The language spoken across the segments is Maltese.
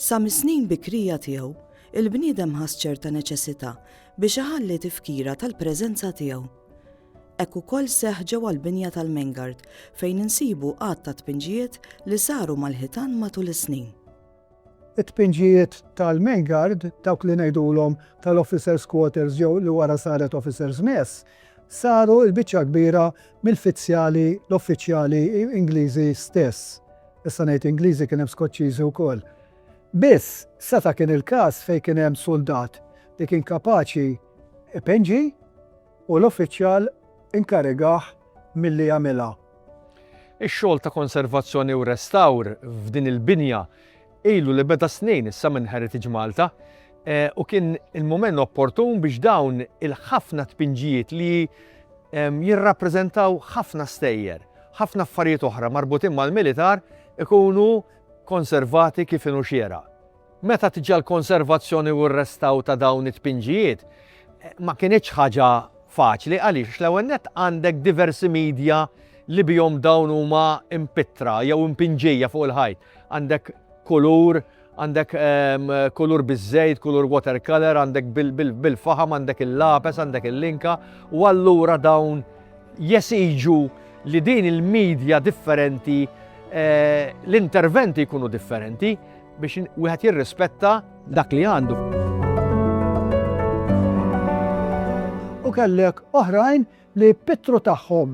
Sa mis-snin bikrija tiegħu, il-bniedem ħass ċerta neċessità biex iħalli tifkira tal-preżenza tiegħu. Hekk ukoll seħħ ġewwa l-binja tal-Mengard fejn insibu għadd ta' tpinġijiet li saru mal-ħitan matul is-snin. It-tpinġijiet tal-Mengard, dawk li ngħidulhom tal-Officers Quarters jew li wara saret Officers Mess, saru l-biċċa kbira mill-fizzjali l-uffiċjali Ingliżi stess. Issa ngħid Ingliżi kien hemm Skoċċiżi wkoll. Biss, seta kien il-każ fejn kien hemm soldat li kien kapaċi ipenġi u l-uffiċjal inkarigah milli jagħmilha. Ix-xogħol ta' konservazzjoni u restawr f'din il-binja ilu li beda snin issa minn Heritage Malta u kien il-moment opportun biex dawn il-ħafna tpinġijiet li jirrappreżentaw ħafna stejjer, ħafna affarijiet oħra marbutin mal-militar ikunu konservati kif inhu xieraq. Meta tiġi l-konservazzjoni u r-restaw ta' dawn it-tpinġijiet, ma kienx ħaġa faċli għaliex l-ewwel nett għandek diversi media li bihom dawn huma impittra jew impinġija fuq il-ħajt. Għandek kulur, għandek kulur biż-żejt, kulur watercolor, għandek bil-faħam, għandek il-lapes, għandek il-linka, u allura dawn jesiġu li din il-medja differenti l-interventi jkunu differenti biex wieħed jirrispetta dak li għandu. U kellek oħrajn li pittru tagħhom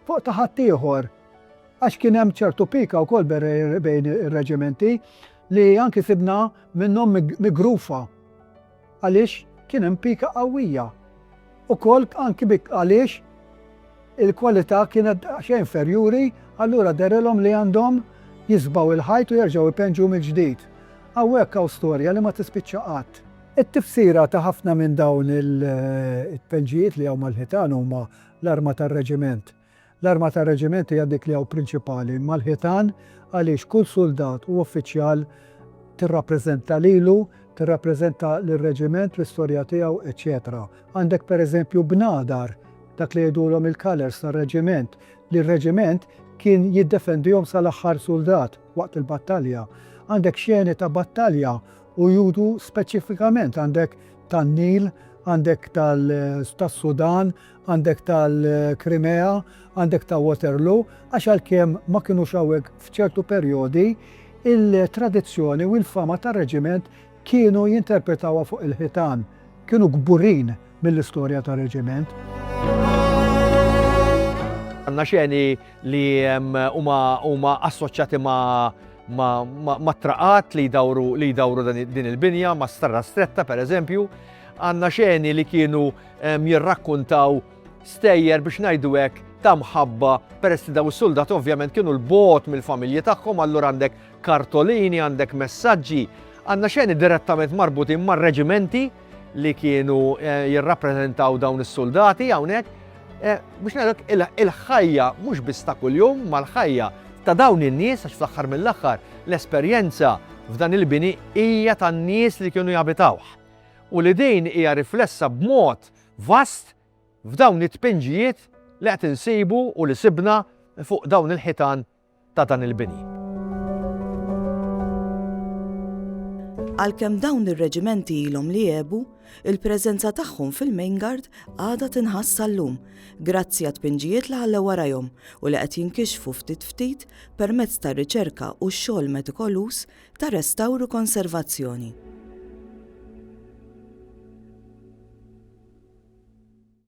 fuq ta' ħadd ieħor għax kien hemm ċertu pika wkoll bejn ir-reġimenti li anki sibna minnhom migrufa għaliex kien hemm pika qawwija. Ukoll anki għaliex il-kwalità kienet xejn inferjuri, allura derilhom li għandhom jisbaw il-ħajt u jerġgħu jpenġu mill-ġdid. Hawnhekk hawn storja li ma tispiċċa qatt. It-tifsira ta' ħafna minn dawn il-penġijiet li hawn mal-ħitan huma l-arma tar-reġiment. L-arma tar-reġiment hija dik li hawn prinċipali mal-ħitan għaliex kull soldat u uffiċjal tirrappreżenta lilu, tirrappreżenta lir-reġiment, l-istorja tiegħu, eċetera. Għandek pereżempju bnadar dak li jgħidulhom il-colors tar-reġiment li r-reġiment kien jiddefendihom sal-aħħar soldat waqt il-battalja. Għandek xeni ta' battalja u judu speċifikament għandek tan-Nil, għandek tas-Sudan, għandek tal-Krimea, għandek ta' Waterloo, għax għalkemm ma kinux hawnhekk f'ċertu perjodi, il-tradizzjoni u l-fama tar-reġiment kienu jinterpretawha fuq il-ħitan, kienu kburin mill-istorja tar-reġiment. Għandna xeni li huma assoċjati ma' traqat li jdawru din il-binja, ma' Starra Stretta pereżempju. Għandna xeni li kienu jirrakkuntaw stejjer biex ngħidu hekk ta' mħabba peress li daw is-soldat ovvjament kienu l-bogħod mill-familji tagħhom, allura għandek kartolini, għandek messaġġi. Għandna xeni direttament marbutin mar-reġimenti li kienu jirrappreżentaw dawn is-soldati hawnhekk. Biex ngħidlek il-ħajja mhux biss ta' kuljum mal-ħajja ta' dawn in-nies għax fl-aħħar mill-aħħar l-esperjenza f'dan il-bini hija tan-nies li kienu jabitawh. U li din hija riflessa b'mod vast f'dawn it-tpinġijiet li qed insibu u li sibna fuq dawn il-ħitan ta' dan il-bini. Għalkemm dawn ir-reġimenti ilhom li għebu, il-preżenza tagħhom fil-Mengard għadha tinħass sal-lum grazzi għat tpinġijiet li ħallew warajhom u li qed jinkixfu ftit ftit permezz tar-riċerka u x-xogħol metikolus ta' restawru konservazzjoni.